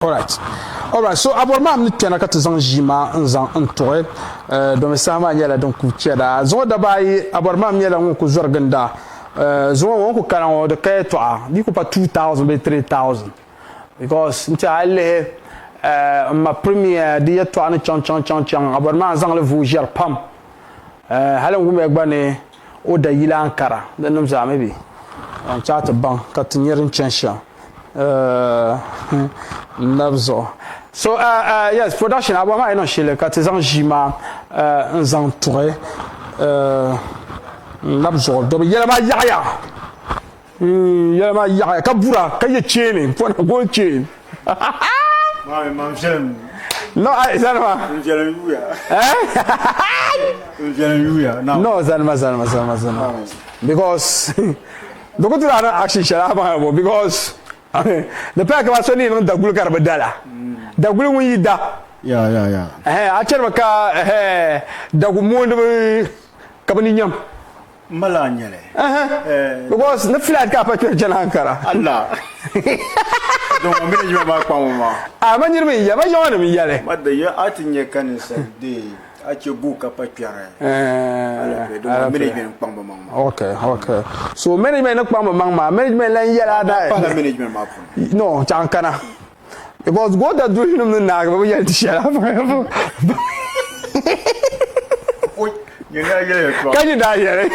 All right. So aborma am nit kana kat zan jima nzan ntore do me sama nyala donc ku tieda zo da bayi aborma am nyala ngon ku zorganda zo won ku kana o de kay to di ku pa 2000 be 3000 because nta alle ma premier di to an chon aborma zan le vouger pam halan gume gbane o da yila ankara dan nam za mebi on chat ban kat nyerin chensha Nabzo. So yes, production abama ino shile katizan jima nzantoure nabzo do yelama yaya kabura kaye chene pona go chene mam jelem no zanma jelem yuya no zanma because do go to action shala because the pack was only in the Gulkar Badala. The Gulu da. Yeah. I tell Maka, the Gumun Cabanium. Malanyele. Because the flat cap at Janankara. Allah. Don't manage your back, Mama. I mean, you have me yelling. But the year I think you can say, at your book up at Piara. Okay. So many men up among my management and yellow management. No, Chankana. It was what that doing them the nag, but we had to shut up. Can you die here?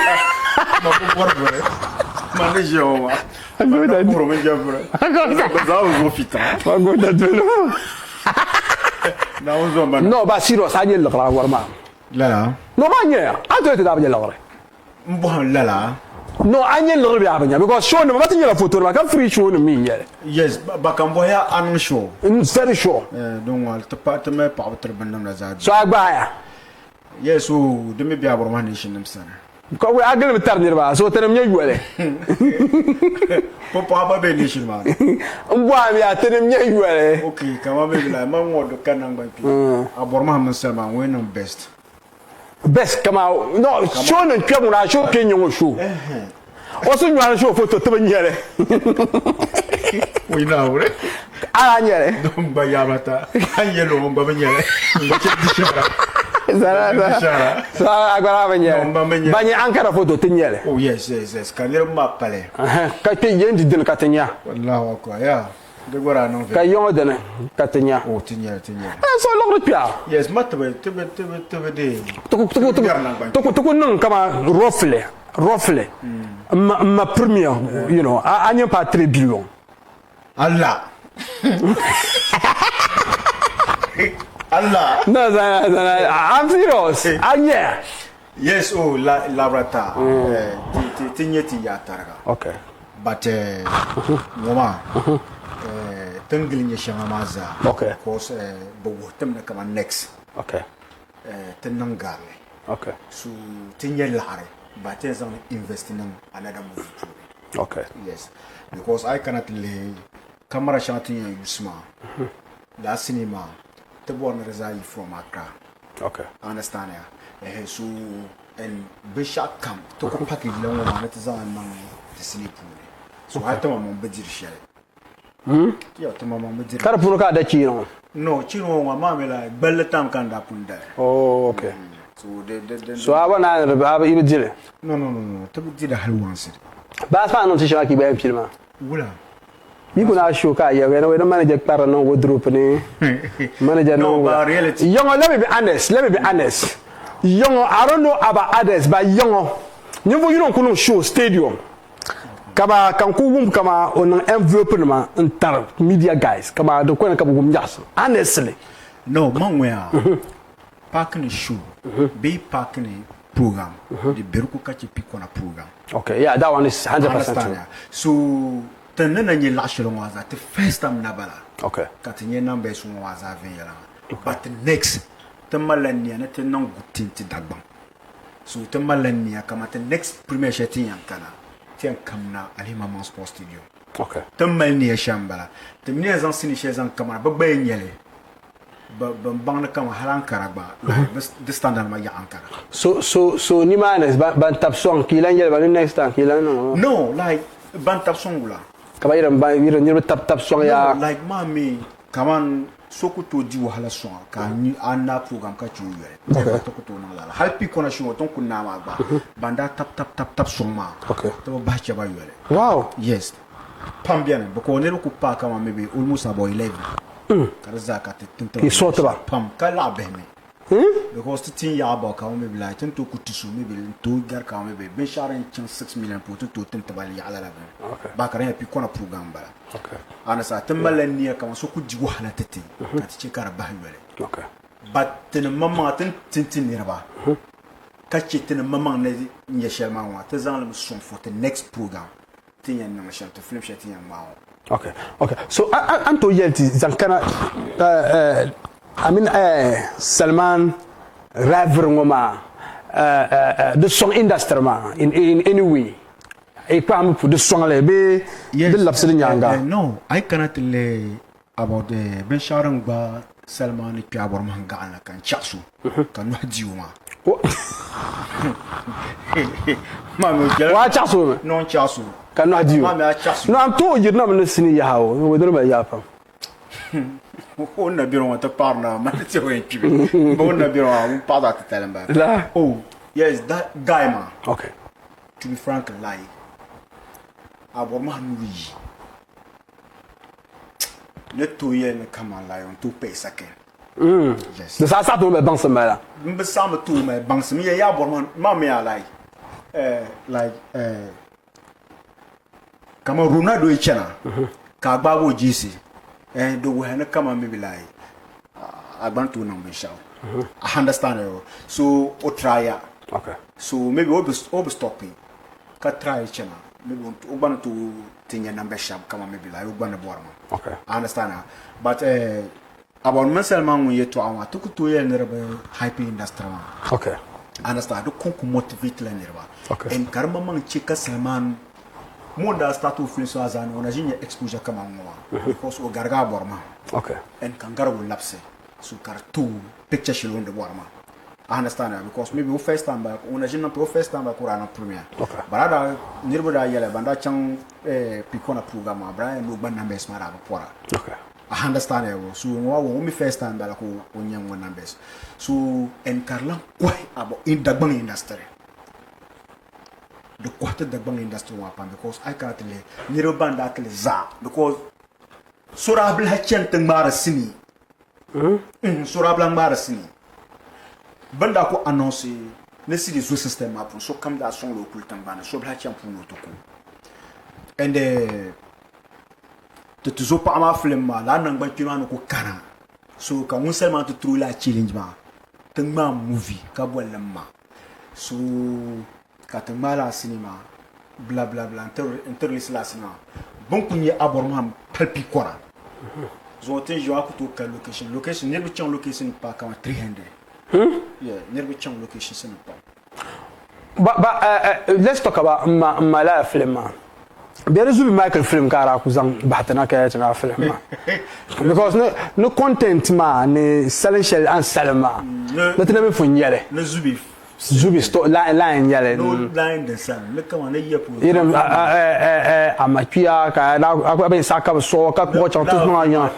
No, but serious, I didn't look like one man. Lala. No, man, yeah, I do it up yellow. Lala. No, I didn't look at because show them nothing your photo like a free show to me. Yes, but Cambodia, I'm sure. It's very sure. Don't want to part of my power to Bandam. So I buy. Yes, who do maybe our one nation, them son. Because we are going to turn it so tell them you Papa nation man. Why we are telling you okay, come on, baby, like my word, the canon by people. Aborma Selman, when I'm best. Best come out. No, show and come when I show Kenyan show. Also, you want to show photo to we know it. Don't buy Yamata. And yellow, Babanyele. So I got Banya Ankara photo Tinyele. Oh, yes. Can you map pale? Kati Yendi de Catania. Allah, yeah. The word I know. Kayon de Catania. Oh, Tinya. So long Pia. Yes, Matabe, to roughly. Ma première, you know, I n'ai pas très billion. Allah. Allah. No, I'm serious. Yeah. Yes, oh, Labrata. Tinyeti Yataraga. Okay. But, Mama, Tungling Yamamaza. Okay. Of course, Bogutem come next. Okay. Tenangali. Okay. So, Tinya Lare, but there's only investing in another movie. Okay. Yes. Because I cannot lay camera shooting in Usma. That cinema. The one reside from Accra. Okay. Understand ya? So and Bishop camp to come package long one that is on the sleep. So I told my mom Bajir share. Yeah, to my mom Bajir. Carapuca da Chino. No, Chino, my mamma like Bellatam can happen there. Oh, okay. So I want to have even Jilly. No. To be did a hell once. Basman on Tishaki by Pilma. Wula. You could not show Kaya when the manager Parano would drop manager no, but reality. Young, let me be honest. Young, I don't know about others, but young, you don't show stadium. Kaba kanku kama on envelope ma ntar media guys kaba do ko kaba gum jas honestly no man we are parking show be parking program the beruko kachi pick on a program. Okay, yeah, that one is 100% true. So tenena nye lashelo was the first time nabala. Okay. Katinye numbers was avela. But next temalania na tenan gutinti dagban. So temalania kama the next premier sheti yankana. Tian kamna alima man sports studio. Okay. Temalnia shambala. Temnia zan sinishe zan kama bagba nyele. Bang kama halan karaba. The standard ma ya ankara. So ni manes ban tap song kilan yele ban next time kilan no. No, like ban tap song gula. Kaba iram tap song ya like mami kaman sokuto di wahala so ka ni anna program ka chu yele to ko to na la halpi kona shi woton kunna ma ba banda tap so ma to ba cha ba yele wow yes pam bien bako ne ko pa kama maybe almost about 11 karza ka tinto ki sota ba pam kala be me because the thing ya ba ka maybe like tinto ku tisu maybe to gar ka maybe ben sharan 6 million pour to tinto bali ala la ba ka pi kona program ba ana sa tamala ni kama so ku ji wahala tete ka ti kara ba yele but tin mama tin ni ba ka ci tin mama ne nya shelma wa ta zan son for the next program tinha na mashanta film shatinha mao okay so anto yelti zankana I mean Salman rêve ngoma the song industry ma in any way e pam pour the song le be de lapse nyanga no I cannot le about the ben sharan ba Salman ki abor manga na kan chasu kan wadiuma mama wa chasu non chasu kan wadiu no am to yirna man sini ya hawo wodoro ba ya pam on na biro wata parna man te o equipe bon na biro un pas da telemba oh yes that guy man okay to be frank like abor man wi le to yen kama lion to pay second yes de ça to be ban sama la mbe sam to me ban sam ya abor man ma me like kama Ronaldo e chena ka gbabo jisi do we na kama maybe like agbanto na mbesha I understand it. So o try okay so maybe we stopping ka try chena maybe ogbanto tinya na mbesha kama maybe like ogbana borma okay I understand but about myself man we to awa to to ye nerba hype industry okay I understand do konku motivate la nerba okay en karma man chika Salman Monda start to feel so as an on a exposure kama ngwa because o garga borma okay and kangara will lapse so kartu picture shilo on the borma I understand that because maybe first time back on a first time back or premiere okay barada nirbo da yele banda chang pikona program Brian no ban numbers mara pora okay I understand it so we first time back ko onyang numbers so en karla kwai about in the industry the quarter the bang industry wapan because I can't le nirban that le za because surabla hachen teng mara sini surabla mara sini banda ko annonce ne si les système apon so kam da son lo kultan bana so bla hachen pour no toko and to zo pa ma film ma la nan ban kima no ko kana so ka mun seulement to trouver la challenge ma teng ma movie ka bolemma so katamala cinema bla bla bla interlis la cinema bon kunye abormam palpi kora zote jo akuto ka location nerbi chang location pa kama 300 yeah nerbi chang location sin pa but let's talk about my film there is Michael film kara kuzang bahtana ka ya film because no content ma ne salishel an salama na tana me funyele na Zubi sto line yale no line the sun look come on yepo iram amakia ka na aben saka so ka ko cha to no anya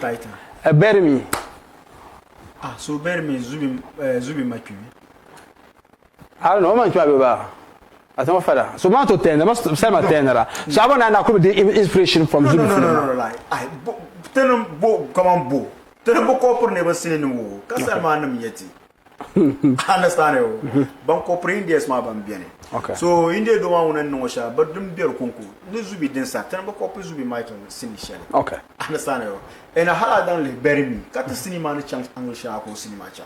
bermi so bermi zubi maki I don't know man tu ba atama fada so ma to tenda mas sama tendera so abana na ko the inspiration from zubi no like I tenem bo come on bo tenem bo ko pour ne ba sine no ka sama nam yeti understand it ban comprendre yes ma ban bien okay so inde do ma wonan no sha but dum bier konko ne zubi den sa tan ba ko pe zubi Michael sinishale okay understand it and a hala dan le bermi kat cinema no chance angle sha ko cinema cha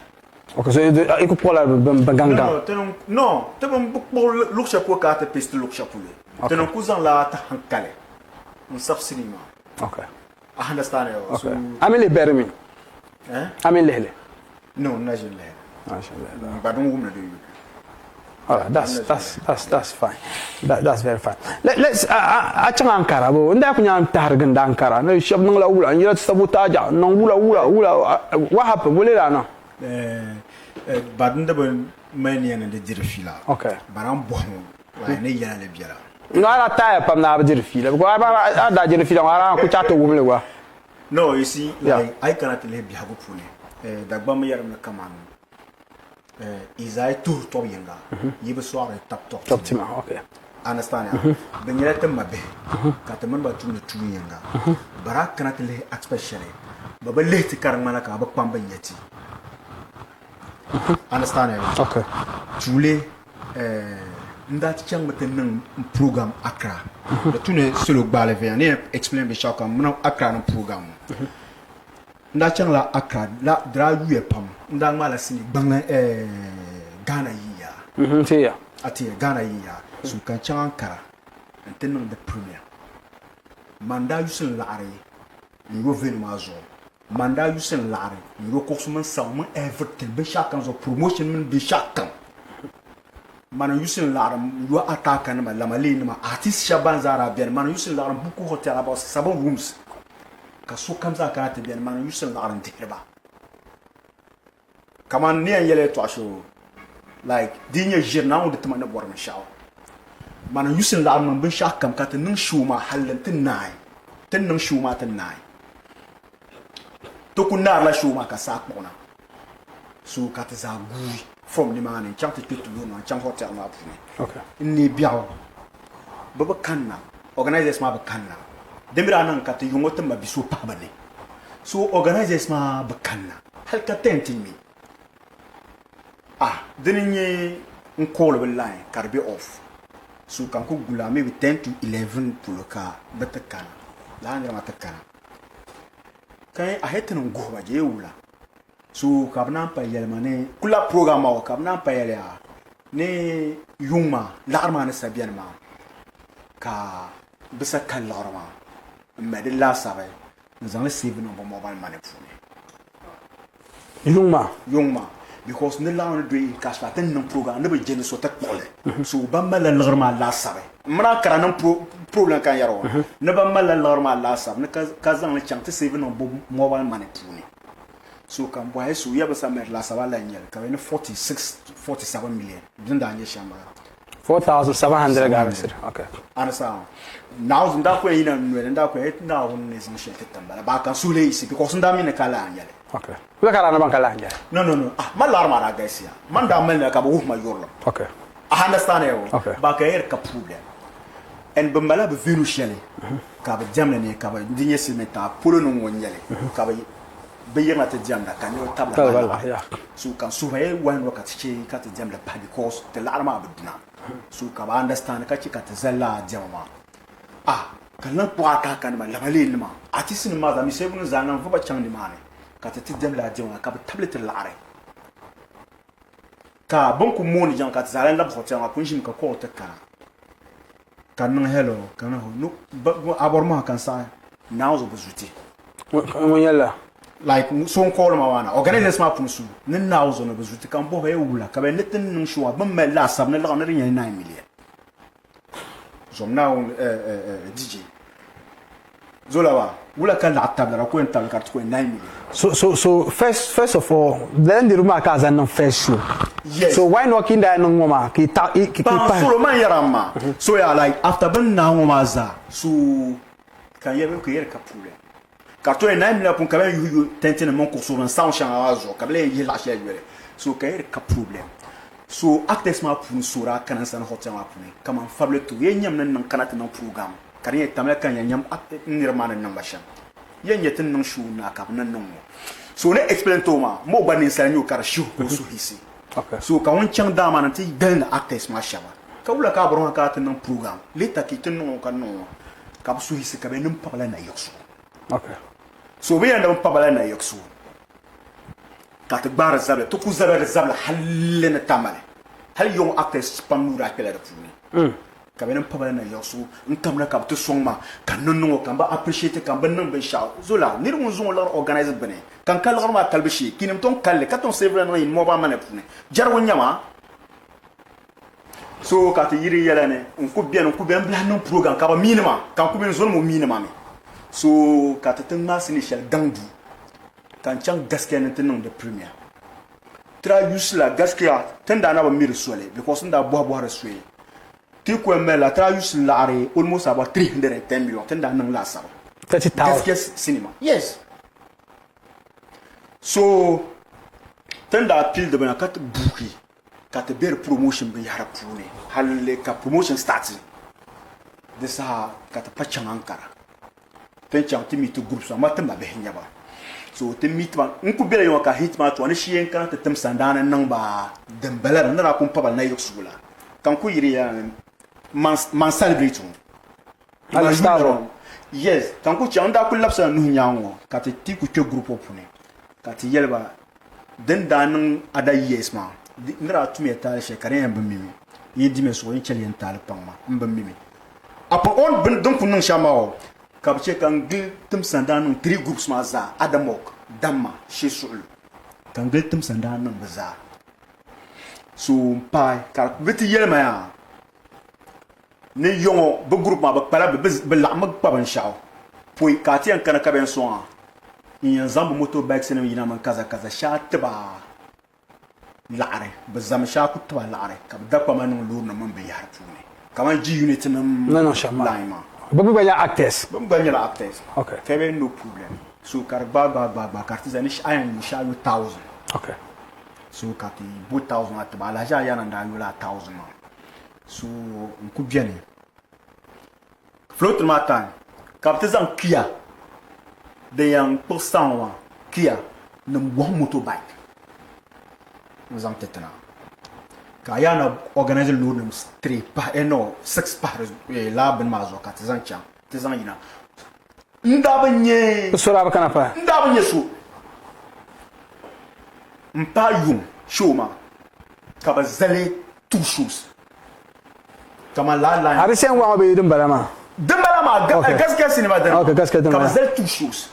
okay so il ko pour la banganga no te bon look chapeau ka te piste look chapeau te non kuzan la ta hankale on sab cinema okay I understand it so amele bermi amele no najele but don't woman do you all right that's fine that's very fine let's achanga ankara bo nda kunya targan da ankara no shop nang la wula yira sabotage nang wula what happened wole la no but nda bon mania na de dirfila okay baram bo wa ne yana le biara no ala taya pam na dirfila ko ba da dirfila ara ku chato wumle wa No, you see, like I cannot live behind Pune. Dagbam yaram kaman. Isai tour to yanga. Yibu soare top. Top team, okay. Understand ya? Benyere mabe. Kataman ba tunu tu yanga. Barak cannot live especially. Baba late karmana ka ba pamba yeti. Understand ya? Okay. Tule ndat chang meten program Accra. Le tune solo bale ve ne explain be chaka mon Accra no program. Ndat chang la Accra la dra yu pam. Ndat mala sini bang Ghana yiya. Tiya. Ati Ghana yiya. So kan chang Ankara. Enten the premier. Manda yusen laare. Ni go ven mazo. Manda yusen laare. Ni go kosuman saw everything be chaka zo promotion men be chaka. Man yusin laram you attack and lamalin ma artist shaban zara bien man yusin laram beaucoup hotel about 7 rooms ka so kam za ka te bien man yusin laram dirba kaman ne yele to asho like dinye jirna on de tama bor na shaw man yusin laram be shak kam ka te nin shuma halan tin nai tin nin shuma tin nai to kunna la shuma ka sa kona so ka te za gui from the man chant to no chant hotel na puni Okay. Ni biaw baba kanna organizers ma ba kanna demira nan ka te yungotan ma biso pa bane so organizers ma ba kanna hal ka tentin mi deninye call the line karbe off so kan ko gula maybe 10 to 11 pour le cas betakana la ngira matakana kai a hetan go ba je wula so kabna pa yelmane kula programme o kabna pa yelya ne yuma l'arma ne sabian ma ka bisa kan l'arma me de la sabe nous allons suivre nos mobile money yuma because ne la on do ka sa tan non programme ne be jeni so tak pole so ba mala l'arma la sabe mra kara non problème kan yaro ne ba mala l'arma la sabe ne ka zan le chante suivre nos mobile money so kan boy so yaba samer la sabala nyel ka 47 million dinda anye shamba 4,700 garis. Okay. Anasa now nda ko ina nwe nda ko na won ne sin shete tambala ba kan sule isi because nda mi ne kala anyele. Okay. Ula kala na ban kala anyele. No. Man la arma gaisia man da mel ka bo ma yorlo. Okay. I understand you. Okay. Ba ka er ka problem en bambala be vinu shele ka ba jamle ne ka ba dinye simeta polo no wonyele ka ba beyema te jamda kan yo tabla yeah. So kan so he wan rokat che ka te jamla pa because te larma abduna so ka ba understand ka chi ka te zalla jamma kan nan kwata kan ma lamale ni ma atisin ma da mi se bunu zanan fa ba chang ni mane ka te jamla jamma ka ba tablet lare ka bon ku moni jang ka te zalan la hotel ma kun shim ka ko te kan nan hello kan ho no aborma kan sa now zo buzuti Mo yalla. Like so call ma wana organize ma punsu nin na uzo no bezuti kan bo he wula ka be netin nin shuwa ban me la sab ne la na rin 9 million so now DJ Zolawa wula kan la tabla ko en tabla ka ko 9 million So first of all, then the rumor kaza no first show. Yes. So why not kinda no ngoma ki pa solo man yarama so ya like after ban na ngoma za so kan yebe ko yer ka problem Carton 9 millions pour quand même you tenter mon cours sur un sans change kabele yi la chez yele so kay ka problème so actesma pour sura kan san hotel ma pour comment fable to ye nyam nan kanata nan programme kan ye tamla kan ya nyam nirmana nan bashan ye nyetin nan shu na ka nan nan so ne explain to ma mo ba ni san yo kar shu ko su hisi Okay. So ka won chang da man ti den actesma shaba ka wula ka bron ka tan nan programme leta ki tan non kan non ka su hisi ka be nim pabla na yosu. Okay. So we end up pabala na yoksu kat gbar zabla to ku zabla halena tamale hal yong actes pamura pela rafuni ka benen pabala na yoksu nkamna ka to songma kan nonno kan ba appreciate kan ban nan be sha zola nir mun zon la organize bene kan kal garma kalbishi kinim ton kalle katon sevra no mo ba mane pune jar wonyama so ka te yiri yelane ku bien bla non programme ka ba minima kan ku ben zon mo minima me so ka ta tin mas ni shel gandu kan chang gaskiya ne tin da premier tra yusla gaskiya tin da na ba mir sole because nda bo har sole ti ko mela tra yusla are almost about 310 million tin da nan la sa 30,000 cinema. Yes. So tanda appeal de bana kat buki kat ber promotion be yara pune halle ka promotion start de sa kat pachang ankara ten chang timi to group so matam ba be nyaba so te mitma nku bela yo ka hitma to ne shien kan te tem sandana nang ba dembela na ra kumpa ba na yok sugula kan ku yiri ya man celebrate yes kan ku chanda ku lapsa nu nyango kat ti ku te group opune kat yelba den danin ada yes ma nira tumi ta shekare yan bin mimi yidi me so yin chele yan tal pangma bin mimi apo on bin don kunun shamao kabche kan gil tum sandan 3 groups ma za adamok damma shisul kan gil tum sandan baza so pai ka biti yelma ya ne yongo be group ma ba pala be la ma pa ban shao poi ka ti an kana ka ben so in zambu motorbike sene yina man kaza shatba laare bazam shakutba laare ka dakwa man lurna man be yar tuni kaman ji unit nam non shama laima babu banya actors okay febe no problem so karba ba kartizani ayan sha 1000 okay so kati 1000 atba la ja yana nda yula 1000 so nkubiane float matan kaptizan kia de yang postanwa kia nam wa motorbike nzam tetana kaya na organizer lo nam 3 pa no 6 pa la ben mazo ka tezan yina ndabanye sura ba kana pa ndabanye so mpa yum shoma ka ba zale two shoes kama la ari sen wa be dum balama gas cinema dan okay gas cinema ka ba zale two shoes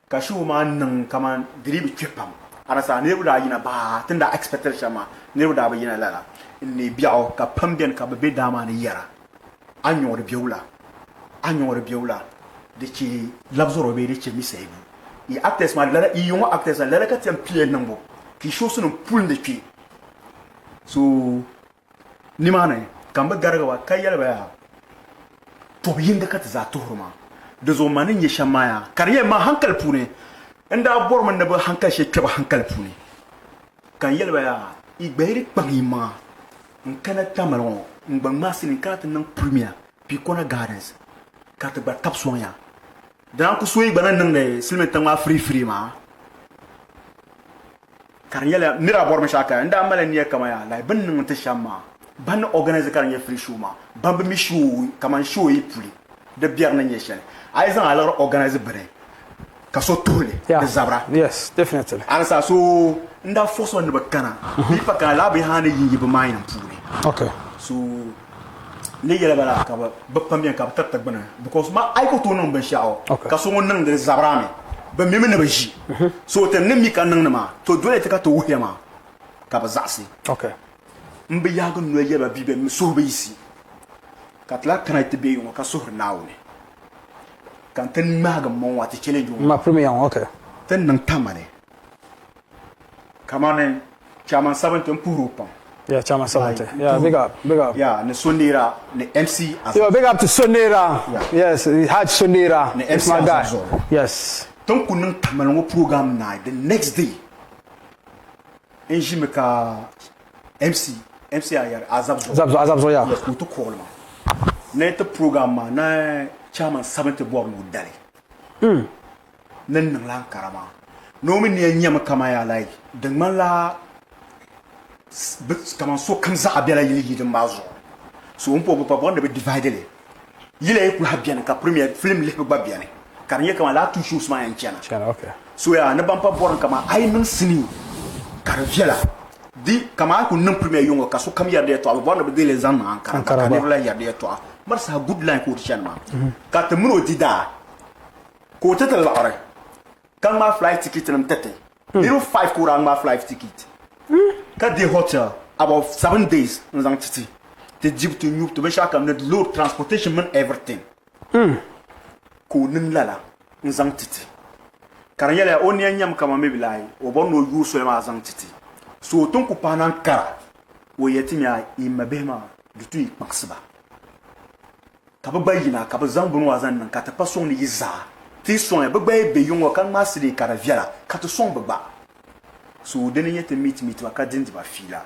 ka shoma nan kama dribi kepam arasa ne buda yina ba tunda expectation ma ne buda ba yina lala ni biao ka pambien ka be dama ni yara anyo de biula de ci labzoro be de ci mi seybu i acteurs ma lala i yongo acteurs lala ka tem pie nambo ki shosu no pool de pi so ni manay kamba garga wa kayal ba to yinga ka za tuhuma da zo manin ya shamaya kariye ma hankal pune inda bor man da ba hankal she ke ba hankal pune kan yelba ya i gbeiri pangima nkana tamalon ngbang masin ka tan premier pi kona gardens ka ta ba tap sonya dan ku soyi banan nan ne silmen tan ma free ma kan yela mira bor ma shaka inda amala ne kama ya lai ban nan ta shamma ban organize kan ya free show ma ban mi show kaman show yi puli de biar nan ya shane ai zan ala organize bare ka so tole de zabra yes definitely ansa so nda foso ne bakana bi pa kan la bi hane yi bi mayin puli okay so ne yela bala ka ba pambien ka tatak bana because ma ai ko to non ben shao ka so nan de zabra me ba mi ne ba ji so te ne mi kan nan ma to dole te ka to wuya ma ka ba zasi okay mbe yago no yeba bi be so be isi ka tla kana te be yo ka so nawo kan tan maga mon wati chele jo ma premier okay tan nan tamane kamane chairman 70 pour pan yeah chairman 70 yeah big up yeah ne sonira ne MC yo big up to Sonira yes Haj Sonira ne it's my guy yes ton kunun tamane wo program na the next day enjimeka MC ayar azabzo ya ko to kolma ne to program na chairman 70 board no dale nan lan karama no min ne nyam kama ya like dan man la kama so kan za abela yili din mazo so on peut pas prendre de divider les yile e pour bien ka premier film le ba bien kan ye kama la touche Ousmane en chana okay so ya na ban pa board kama ay nan sini kar viela di kama ko nan premier yongo ka so kam yarde to ba no be les ans en kan ne la yarde to marsa good line ko chana ka te muno dida ko tata la ore kan ma flight ticket nam tete 05 ko rang ma flight ticket ka the hotel about 7 days nzang titi te jib to new to be shaka net load transportation man everything ko nin lala nzang titi karanyela oni anyam kama mebilai obono yuso ma zang titi so ton ko panan kara wo yetimya imabema dutu ipaksba ka ba yina ka ba zan bunu wazan nan ka ta pason ni yiza ti son ba be yungo kan masri ka viala ka to son ba so deni yete meet wa ka dindi ba fila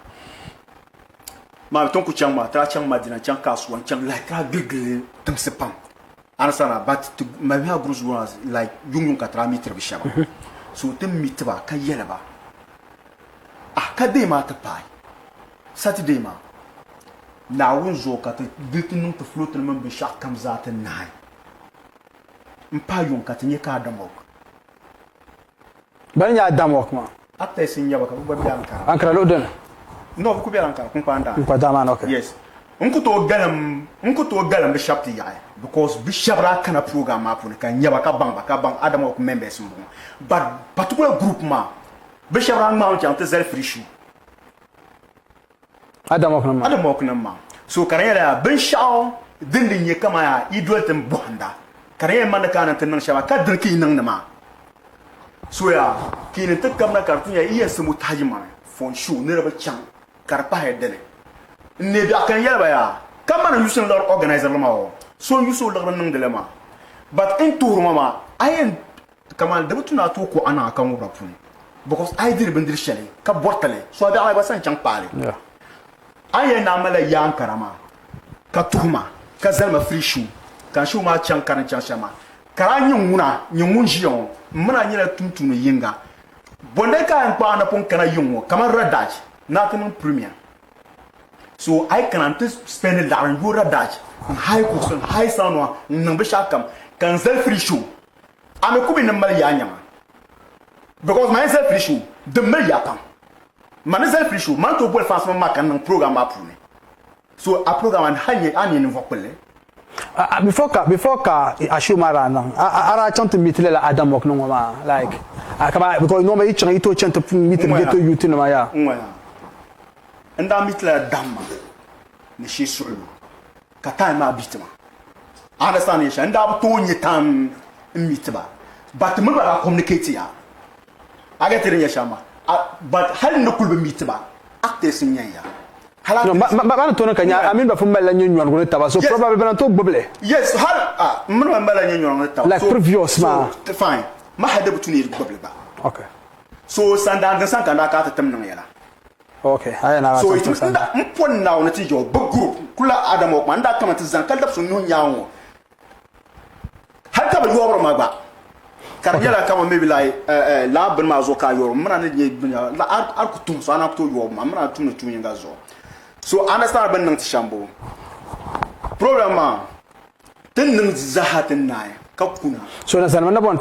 ma ton ku changma tra changma dina chang kasuwan chang like ka giggle tum sepam anasana but ma ha grus was like yung ka tra meet bi shaba so tum meet ba ka yela ba ka de ma ta pai saturday ma na wun zo ka ta biltin ta float man bi shak kam za ta nai mpa yung ka tinye ka damok ban ya damok ma atta sin yaba ka ba bi ankara lo den no ku bi ankara kun pa anda kun dama no okay yes unku to galam bi shap ti yae because bi shabra kana program ma pun kan yaba ka bang adamok members mo but particular group ma bi shabra ma on chante self rishu adamok na ma so karaya bin shao dindin ye kama ya idolten bonda karaya man kana tan nan shaba ka dirki nan ma so ya kinin takkam na kartun ya iya su mutajima fon shu ne raba chan karpa hedene ne da kan yalba ya kama na yusun lor organizer ma so yusun lor nan de ma but in tour mama ayen kama da mutuna to ko ana kan wurafun because I did bendir shele ka bortale so da ai basan chan pale yeah ayen na mala yan karama ka tuhuma ka zalma free shoe kan shu ma chan kan chan shama kara nyun jion muna nyela tuntunu yinga bonde ka en pa na pon kana yungo kama radaj na tan premier so I can spend the on your radaj high cost high sound nan be shakam kan self free shoe ame kubi na mal ya nyama because my self free shoe de mal ya pam man self free shoe man to bol façon ma kan programme apune so a programme hanye anye no vokole before ka ashumara nan ara chante mitile la adam ok no ma like akaba because no ma yi chan ito chante mitile geto yuti no ma ya nda mitile damma ne shi sulu kata ma bitma understand ya nda to nyitam mitba but mun ba communicate ya aga tere ya shama but hal no kulbe mitba acte sin ya no ma to kanya amin ba fumba la nyonyo ngone taba so probably na to boble yes hal mun ba la nyonyo ngone taba like previous ma fine ma hada butuni boble ba okay so sanda da san kana ka ta tamnan yala okay aya na so itu nda mpon na ona ti jo group kula adamo ko nda kama ti zan kal dab sun no nyawo hatta ba yobro ma ba karnyala kama maybe like la ban ma zo ka yoro mna ne la ar kutum so ana to yob ma mna tum na tum yanga zo so understand ban nan ti shambo problem ma tin nan zahatin nae kakuna so na san man bon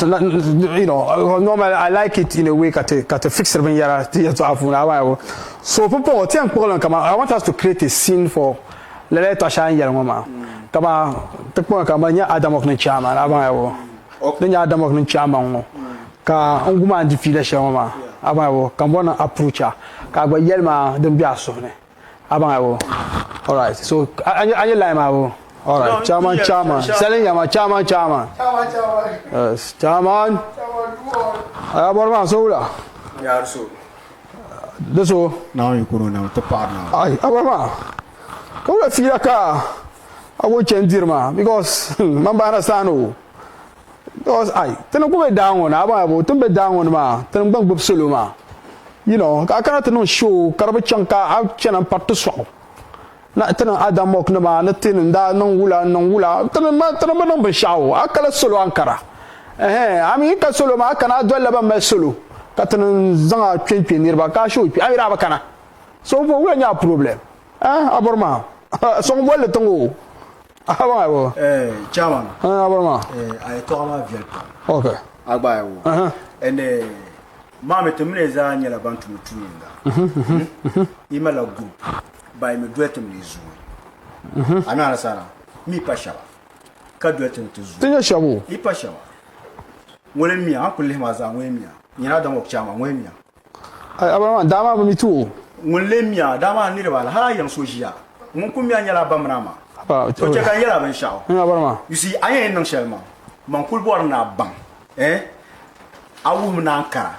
you know normally I like it in a way ka te fix ben yara ti to afuna wa so popo ti an problem kama I want us to create a scene for lele to shan yara mama kama te ko kama nya adamok na chama na ba wo nya adamok na chama ngo ka nguma ndi fila shama aba wo kan bona approacha ka gba yelma dem bia so ne aba wo all right so anya line ma wo all right chairman selling yama chairman yes chairman aya borma so la ya so deso now you kono na to par na ai abama ko la fila ka awo chendirma because mamba na sano because ai tena ko be down na aba bo tumbe down ma tena bang bob solo ma you know ka kana tena show karba chanka a chena patto so na tena adamok na ma na tena da non wula tena ma non be shawo akala solo ankara ami ka solo ma kana dolla ba ma solo ka tena zanga twin nirba ka show pi ayra ba kana so bo wula nya problem aborma so mo le tongo aba wo chairman aborma ay to ma viel okay agba wo ene mame to mine za nya la bantu mutuinga imala group by me duetem lizu ana ala sana mi pashawa ka duetem tuzu tinya shabu i pashawa ngole mi akule maza ngwe mi nyina da mo chama ngwe mi aborma dama ba mi tu ngole mi dama ni bala ha yang sojiya mun kun mi anya la bamrama to che kan yala ban shawo aborma you see ayen nan shelma man kul bor na bang awu na ankara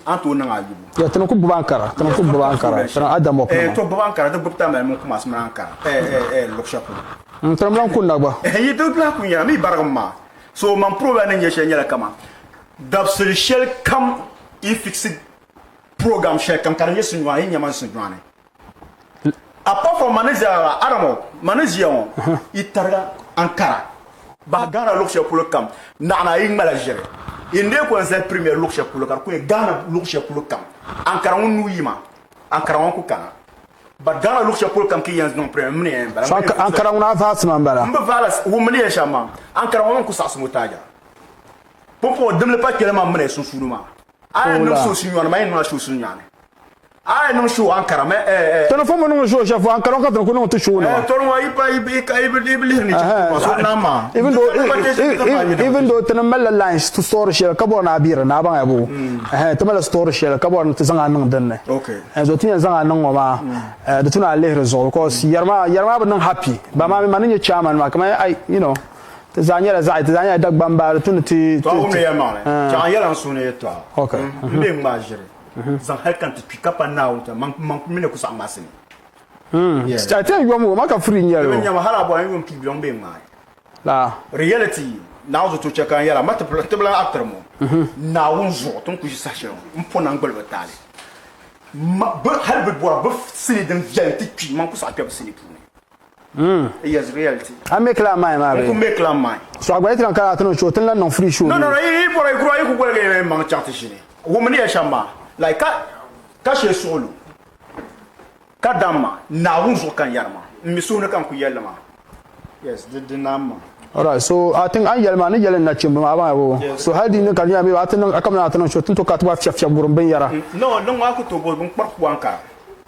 anto nan ayubu ya tana ku bankara tana adamo to bankara da bubta mai mun kuma asman ankara lokshapu Tram kun ba. Yi to bla kun ya mi barama. So man proba ne nyeshe nyala kama. Dabsul shell kam I fixe programme shell kam karanye sunwa yi nyaman sunwa ne. Apart from manager Aramo, manager on itarga Ankara. Ba Ghana lokshe pour le camp. Nana yi ngala gere. Inde ko en premier lokshe pour le camp. Ko Ghana lokshe pour le camp. Ankara on nuyima. Ankara on ko kana. Ba Ghana lokshe pour le camp ki yans non premier mne ba. Ankara on avance man bala. Mbe valas wo mne shama. Ankara on ko sa sumutaja. Popo demle pa kelema mne sunsunuma. Ay no so sunyana may no so sunyana. Ay no show Ankara me Telefoon no show chef Ankara ka ko no to show no. Tono wa ipa ni so na ma. Even though tenamel lines to store shell ka bona abira na ban abo. Temel store shell ka bona to zanga nan den ne. Okay. Zo tin zanga nan ma de tuna le result because yarma ba nan happy. Ba ma man chairman ma kama I you know Tazanya Tazanya dag bamba tun ti to ne ya ma ne. Jan yala so ne to. Okay. Mbe ma jere. Zan halkan ti pick up now to man mine ku sa masini. Yes. I tell you mo maka free nyalo. Mbe nyama hala bo yum ki bion be ma. La. Reality now to check an yala mata tebla actor mo. Na wonzo ton ku sashe. Mpo na ngbel batale. Ma ba halbe bo ba sini den viality ki man ku sa pep sini pu. Yes, reality. I make la mind, ma. Ku make la mind. So agba itran kala tano show ten la non free show. No, I for I grow you go get man chante shini. Woman ya shamba. Like ka she solo. Ka dama na wunzo kan yarma. Miso ne kan ku yelma. Yes, the nama. Alright, so I think I yelma ni yelen na chimba ma ba. So how do you kan ya me atano akamna atano show tin to ka to ba fia burum ben yara. No, wa ku to bo bun parku Ankara.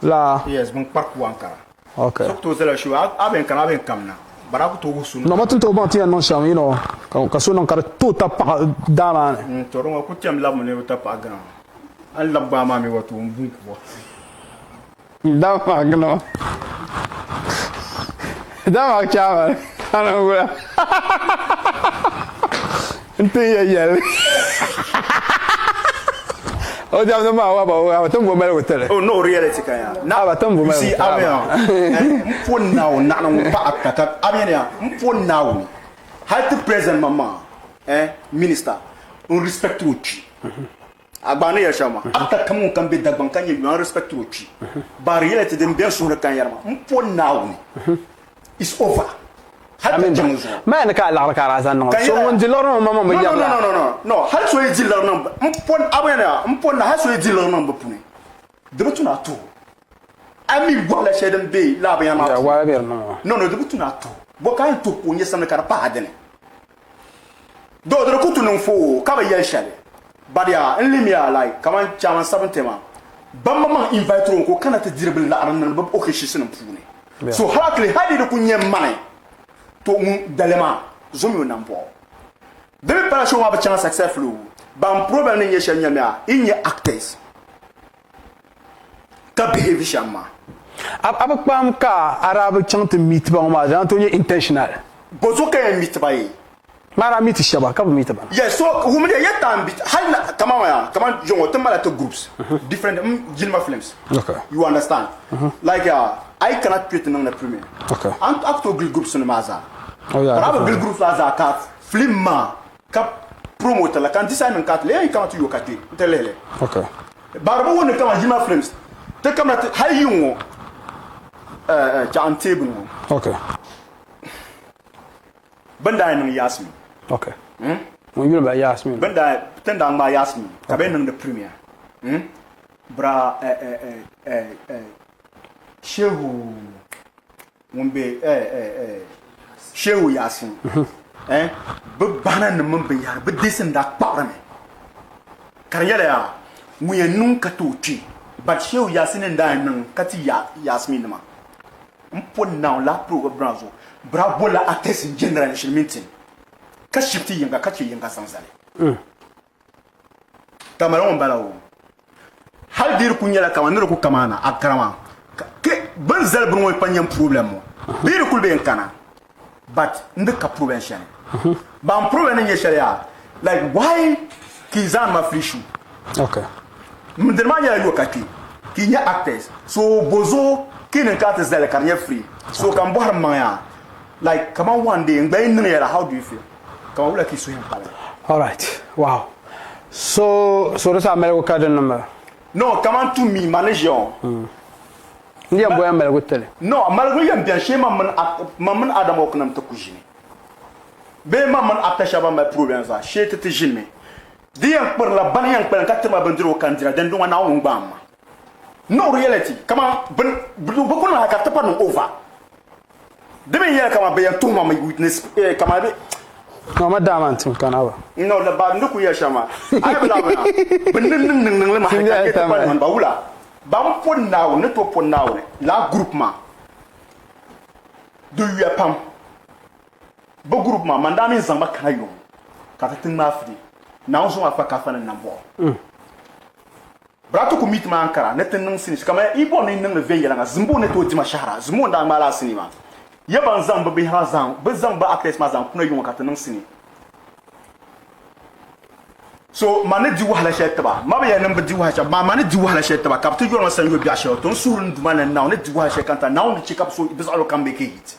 La. Yes, bun parku Ankara. Okay. So to zela show aben kamna. Baraku to wusu. No matin to ban ti non sham, you know. Ka so non kar to ta pa dama. To ro ku tiam la mo ne ta pa gran. An labba ma mi wato mbun ko. Da ma gno. Da ma chama. Ana gura. Inte yel. O jam no ma wa ba wa to mo mel hotel. Oh no reality kaya. Na ba to mo mel. See amen. Mfon now na no pa ataka. Amen ya. Mfon now. How to present mama minister on respect to chi. Agbane ya shama. After kamun kan be dagban kan you respect to chi. But reality dem bien sur kan yarma. Mfon now. It's over. Man ka la ka razan no. So won di lorno mama mo yalla. No. Hal so di lorno. Mpon abena. Mpon na hal so di lorno mbapune. Debutu na to. Ami wala shedem be la ba yama. Ya wala be no. No, debutu na to. Bo kan to ko nyesa na kara pa adene. Do kutu no fo ka ba yel shale. Badia enlimia like come on chaman 70 ma. Bamba man invite ron ko kana te dirable la aran ba o keshi sin mpune. So hakle hadi de kunye mane. To dalema zomi onampo debe para show ba chance successful ban problem ne yesha nyamia inye actors ka behave shama abakpam ka arab chant meet ba ma dan to intentional bozo ka meet ba yi mara meet shaba ka meet ba yes so who me yet time bit hal kama jongo temala to groups different Gilma films okay you understand like I cannot create in the premier okay and up to groups in maza. Oh yeah. But I group as a cat, flimma, cap promoter, like and design cat, lay come to your cat, tell okay. Barbo when come at Jima Flames, take come at high you John table. Okay. Benda and Yasmin. Okay. When you about Yasmin. Benda tend down my Yasmin, Caben the premier. Bra Shehu Wombe Shehu Yasin. But Banan Mumbe Yar, but this and that parame. Carriera, we are nunca tuchi, but Shehu Yasin and Diamond, Katia Yasmin. Mpon now la pro brazo, Brabola attest in general meeting. Kashifti Yanga Kachi Yanga Sansale. Tamaron Balao. How did Kunyala Kamanoko Kamana, Akrama? Benzel Bruno Panyam problem. Beautiful be in Kana. But in the prevention. But I'm proving in Sharia. Like why Kizan ma frishu? Okay. Mdermanya lokati. Kinya actors. So bozo kin kat is the career free. So kan bohar maya. Like, come on one day, how do you feel? Come on, like you all right. Wow. So that's our medical card number. No, come on to me, manager. Ndiye boya medical tele. No, malgré yam bien chez maman Adam okunam to cuisine. Be maman attache ba mes problèmes ça. Chez te jine. Diyan pour la ban yang pour 80 bandiro candidat den do na on bam. No reality. Come on, beaucoup na carte pas no over. Demain hier kama be tout mama witness kama be no madame antum kanawa no la ba nduku ya shama ay bla bla bin le ma ka ta pa man ba wula ba mo pon naw ne to pon naw la groupement de UAPAM bo groupement mandami zamba kayo ka ta tin ma fri na on so afa ka fa na bo brato ko mit ma ankara ne tin nang sinis kama ibo ne nang le veya nga zimbo ne to di ma shahara zimbo nda ma la sinima yaban zamba bi hazan be zamba akres ma zan kuna yun ka tan sini so mane di wahala shetaba ma be yanan be di wahala ma mane di wahala shetaba kapto yon san yo bi ashe ton surun du mane na ne di wahala shekanta na on check up so bis alo kan be kit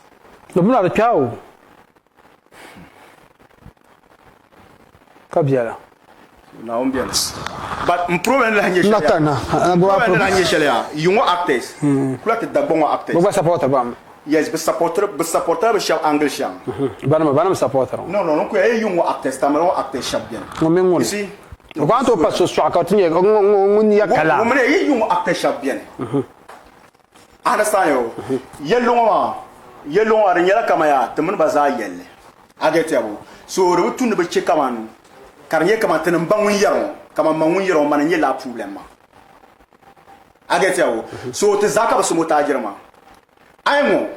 no muna da kawo kabiala na on bien but problem la hanye shelia nakana bo problem la hanye shelia yungo actors kula te da bon actors bo supporter bam. Yes, be supporter be shall angle sham. Banam supporter. No, ko e yungo actors tamaro actors sham bien. No mengon. Si. Quanto passo sua ka tinye nguni ya kala. Mo mene e yungo actors sham bien. Understand yo? Yello wa nyala kama ya temun baza yelle. Agete yabo. So re tun be che kama no. Karnye kama tenan bangun yaro, kama mangun yaro man nyela problème. Agete yabo. So te zaka ba sumo tajirma. Aimo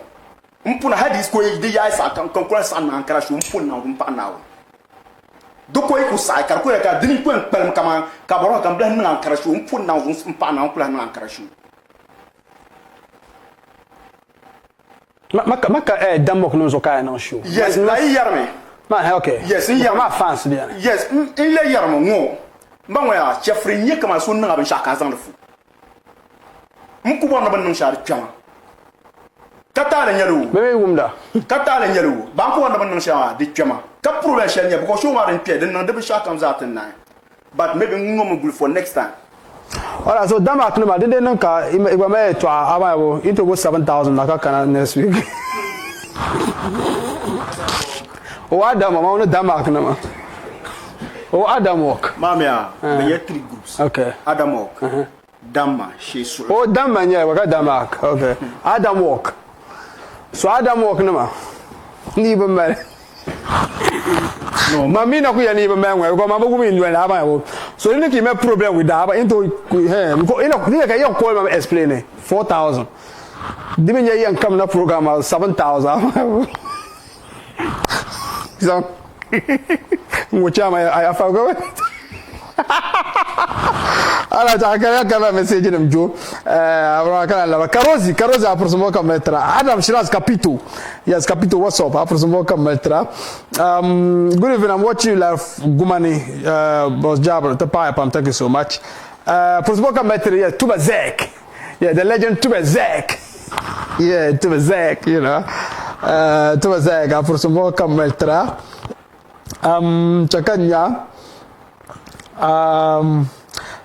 mpuna hadis ko yidi ya sa kan kon san na ankara shu mpuna mpa nawo do ko iku sa kar ko ka dini ko pelm kama ka boro kan blan na ankara shu mpuna mpa na mpula na ankara shu maka damok no zoka na shu. Yes la yarme ma okay yes yarme ma fans bien yes in la yarme ngo mbango ya chefri nye kama so na ban shaka zan fu mkubo na ban shar chama katale nyalu bebe wumda katale nyalu banko wanda ban sha di chama ka problem shel nya because show ma den pie den de be sha kam zaten na but maybe ngom gul for next time. Alright, so Denmark no ma de nan ka iba me to abawo into go 7,000 na ka next week. O Adam ma no Denmark no ma. O Adam walk. Mamia, we have 3 groups. Okay. Adam walk. Damma, she's Oh, Damma nya we ka Denmark. Okay. Adam walk. So Adam walk no ma. Ni ba me. No, mami na ku ya ni ba me we ko ma ba ku mi ndu na ba wo. So you need problem with that, but into him. You can call me explain 4,000. Didn't you come na program 7,000? So, which I forgot. Allora, c'è message dem Joe. Carosi a prossimo metra. Adam Shiraz Capito. Yes, Capito, what's up? A prossimo metra. Good evening. I'm watching you live. Gumani, Boss Jabber, the pipe. Thank you so much. Prossimo metra. Yeah, Tuba Zek. Yeah, the legend Tuba Zek. Yeah, Tuba Zek. You know, Tuba Zek. A prossimo metra. Chakanya.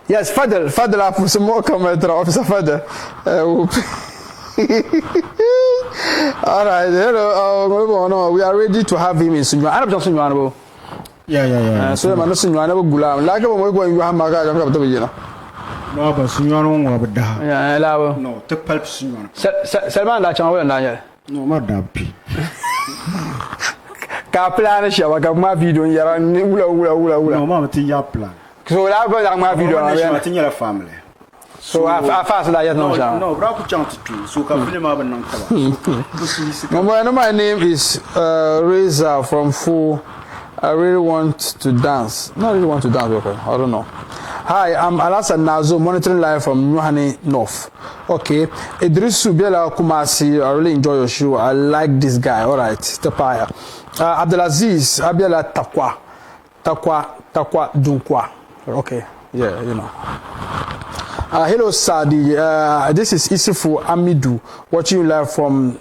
Yes, Fadel for some more comment, Officer Fadel. All right, hello. We are ready to have him in Sunjuan. I'm just Sunjuan. Yeah. So I'm not Sunjuan. Gulam. Like we're going to have Maga. No, but Sunjuan won't have a Yeah, no, the pulp Sunjuan. Selman, that's all. No, not that. Kaplan, show my video. You're no, Mamma, your plan. So I'll go down my video. I'm family. So I fast like no, Bravo chance to so can film up my name is Reza from Fu. I really want to dance. Not really want to dance, okay. I don't know. Hi, I'm Alasan Nazo, monitoring live from Nuhani North. Okay. Idris Subiela Kumasi, I really enjoy your show. I like this guy. All right. Tapaya. Abdelaziz Abiela Takwa Dunkwa. Okay. Yeah, you know. Hello, Sadi. This is Isifu Amidu, watching you live from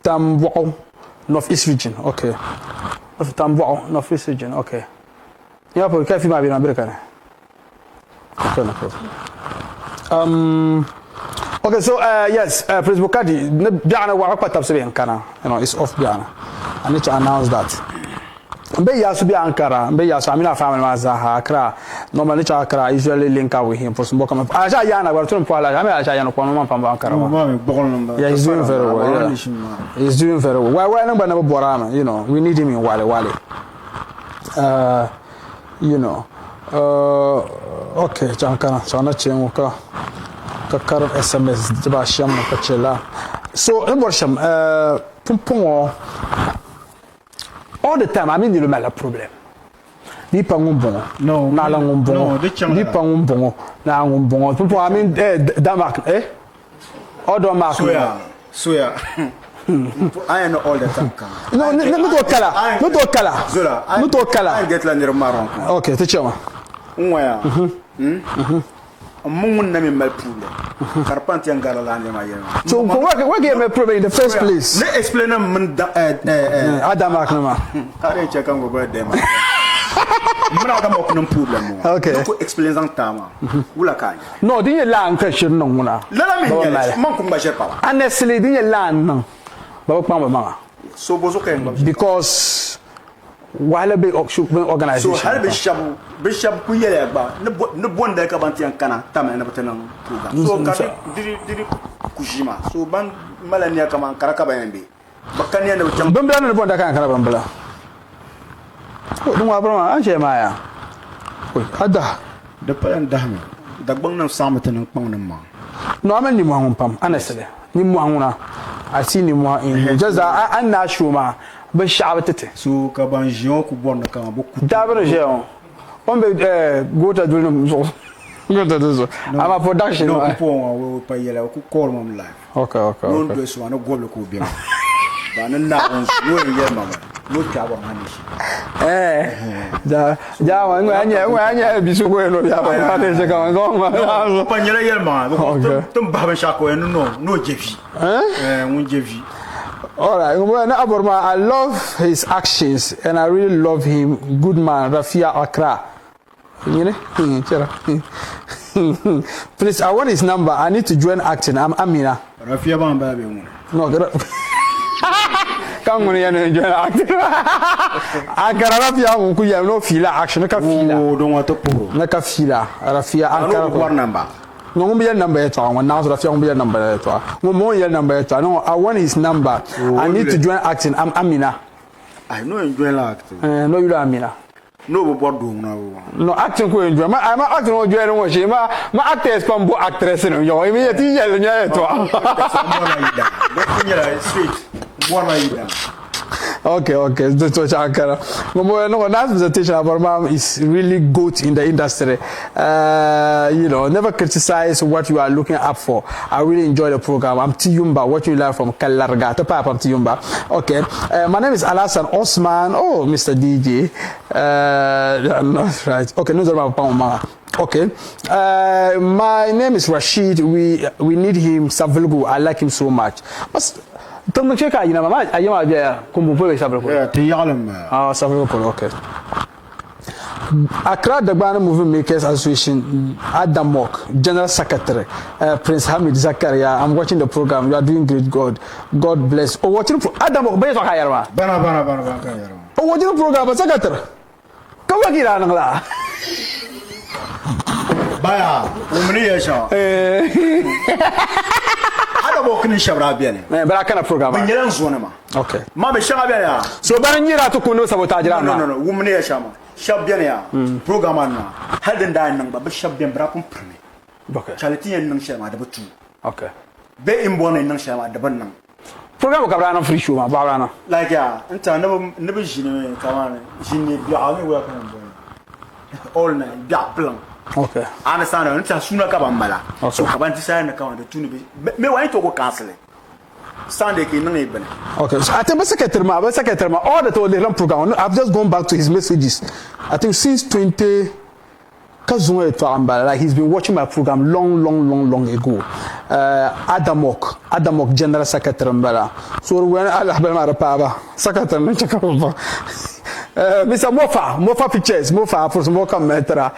Tambo. Northeast region, okay. Northeast region, okay. Yeah, but can you be American? Okay, no problem. Okay, so yes, Prince Bukadi, Biana Waka Tapsi Ankara, it's off Biana. I need to announce that. Be yasu bi Ankara, be yasu Amina family Mazaha, Accra. Normally Accra usually link up with him for some book. Aja Yana, we're trying to follow. I mean, Aja Yana Kwama from Ankara. Yeah, he's doing very well. Yeah. He's doing very well. Why number Borama? We need him in Wale Wale. Okay, Jankana, so I'm not changing. Kakar SMS Jabasham Pachela. So, Emborsham, Pumpon. All the time, I mean, you have a problem. Dipa ngumbongo. No. Nala ngumbongo. Dipa ngumbongo. Na ngumbongo. People, I mean, Damak, Odo Mark. Swear. I know all the time. No, not color. Not color. Zola. Not color. I get la nirmaron. Okay, teach you. Where? Among them in my pool. Carpentian Galaland. So, what gave me a problem in the first place? Let's explain them. Adam Aknama. I didn't check on over them. Okay. Explain some time. No, didn't you learn question? No, let me honestly, didn't you learn? So, because while a big organization. So, Bishop Kuyaba, no one that Cabantian Kana, Tam and Abatanam program. So, did Kushima, so Ban Malania Kaman Karakabayambi. But can you know Bumban upon the Kankarabambla? No, Maya. Ada. The parent dame. The Bonam Samatan and Ponama. No, I'm any more pump, honestly. Nimwana. I see Nimwa in just I'm not sure, but shouted. So, Cabanjo could want to come. Dabarajel. Go to do so. I'm a production. No, people will pay yellow, call them live. Okay. No, this one, no go look be. But now, no, no, trouble, honey. Be so well. No, Jeffy. All right, I love his actions and I really love him. Good man, Rafia Accra. Please, I want his number. I need to join acting. I'm Amina. Rafia Bambabi. No, come on and join acting. I got Rafia Mukuya, no fila action. Oh, don't want to pull. Naka fila, Rafia Accra. One number. No, be a number at all. Now, Rafia be a number at all. No more your number at all. No, I want his number. I need to join acting. I'm Amina. I know you join acting. No, you are Amina. No, what do now? No, acting ko enjoy. I'm acting on join mo she. Ma actress pam bo actress no yo. Imi yeti yelo nya to. One ida. Okay. That's what I can. No, that presentation about mom is really good in the industry. Never criticize what you are looking up for. I really enjoy the program. I'm Tiyumba, watching you live from Kalarga. I'm Tiyumba. Okay. My name is Alasan Osman. Oh, Mr. DJ. Not right. Okay, no, okay. My name is Rashid. We need him. Savulgu. I like him so much. Don't check out, Mama. I am there. Okay. Accra Dagbana Movie Makers Association, Adam Mok, General Secretary, Prince Hamid Zakaria. I'm watching the program. You are doing great. God bless. Oh, watching Adam Mok, based on Hayarma. Bana. Oh, watching the program, Secretary. Come back here, Angla. Baya, Umriya. Ada walk in Shabrabian. But I can program. Okay. Mamma Shabia. So Banira to Kuno Sabotage. No, Woman Shama. Shabiania. Programmer. Hadn't died number, but Shabian Bracum Prime. Okay. Charity and Nunshama, the two. Okay. Be in born in Nunshama, the Bunam. Program Cabrana free show, Barana. Like, and never seen come on. She need your army welcome. All night, black plum. Okay. I understand. It's a sooner Cabambala. So I want to sign the account to me. Me want to go canceling. Sunday in the okay. So I think my secretary, all the told the program. I've just gone back to his messages. I think since 20. Kazunga Twambala, like he's been watching my program long ago. Adamok General Secretary Mbala. So when Allah Paba, Secretary Mr. Mofa Pictures, Mofa for some Moka Metra.